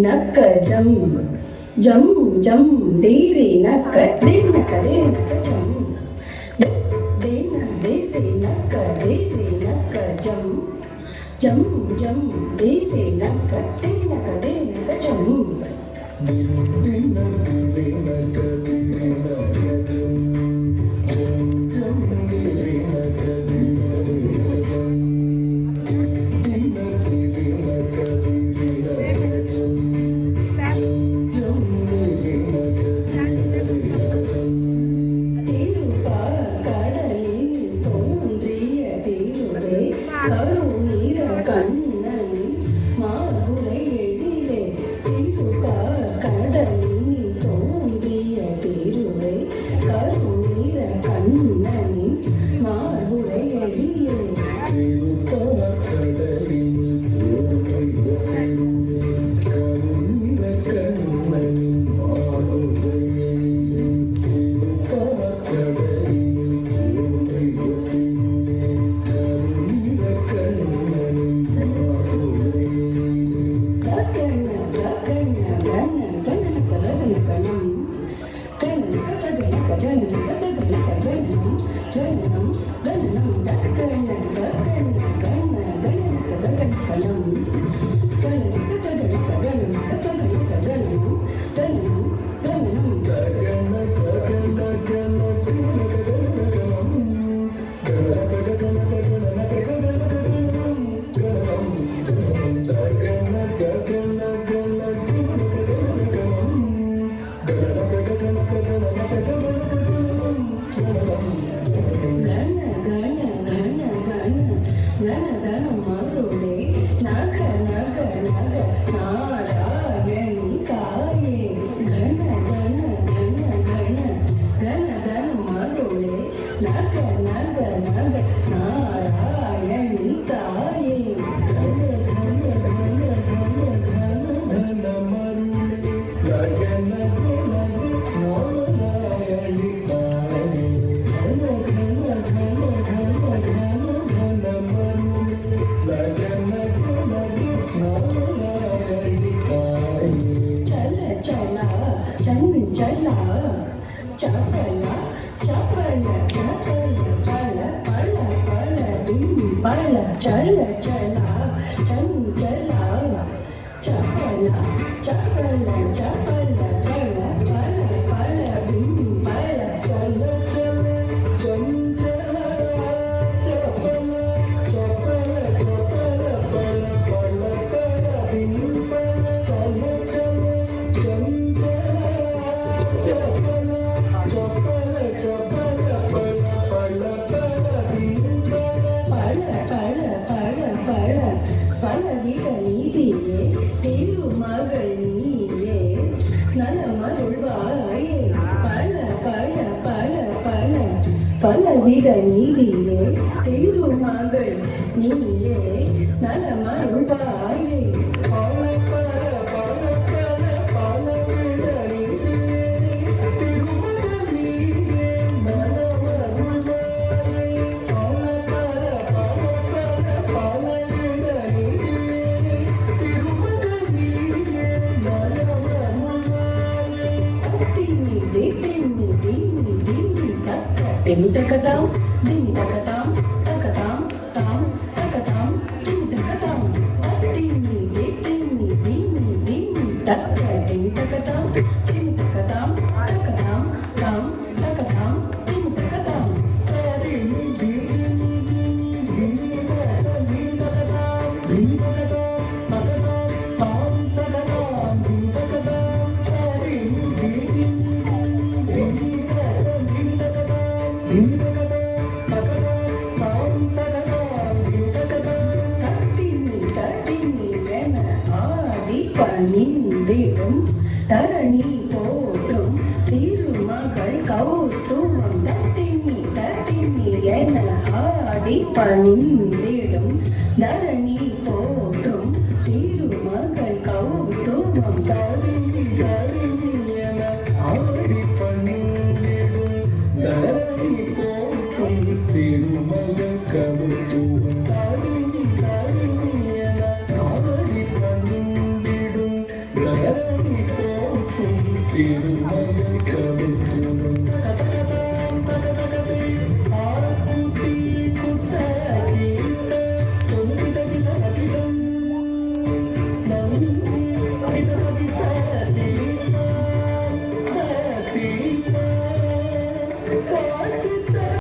ನಕ್ಕ ಜಂ ಜಂ ಜಂ ದೇರೆ ನಕ್ಕ ದೇ ನಕ್ಕ ಜಂ ದೇನ ದೇರೆ ನಕ್ಕ ಜಂ ಜಂ ಜಂ ದೇರೆ ನಕ್ಕ ಜಂ பலவித நீதியே திருமகள் நீயே நலமருள்வாயே Ding takatam, ding takatam, takatam, tam, takatam, ding takatam, ding takatam, ding takatam, ding takatam, takatam, tam, takatam, ding takatam. பணிந்திடும் தரணி போற்றும் பணிந்திடும் தரணி போற்றும் திருமகள் கௌதுவம் தரணி என ஆடி பணிந்திடும் தரணி போற்றும் திருமகள் கவுத்துவம்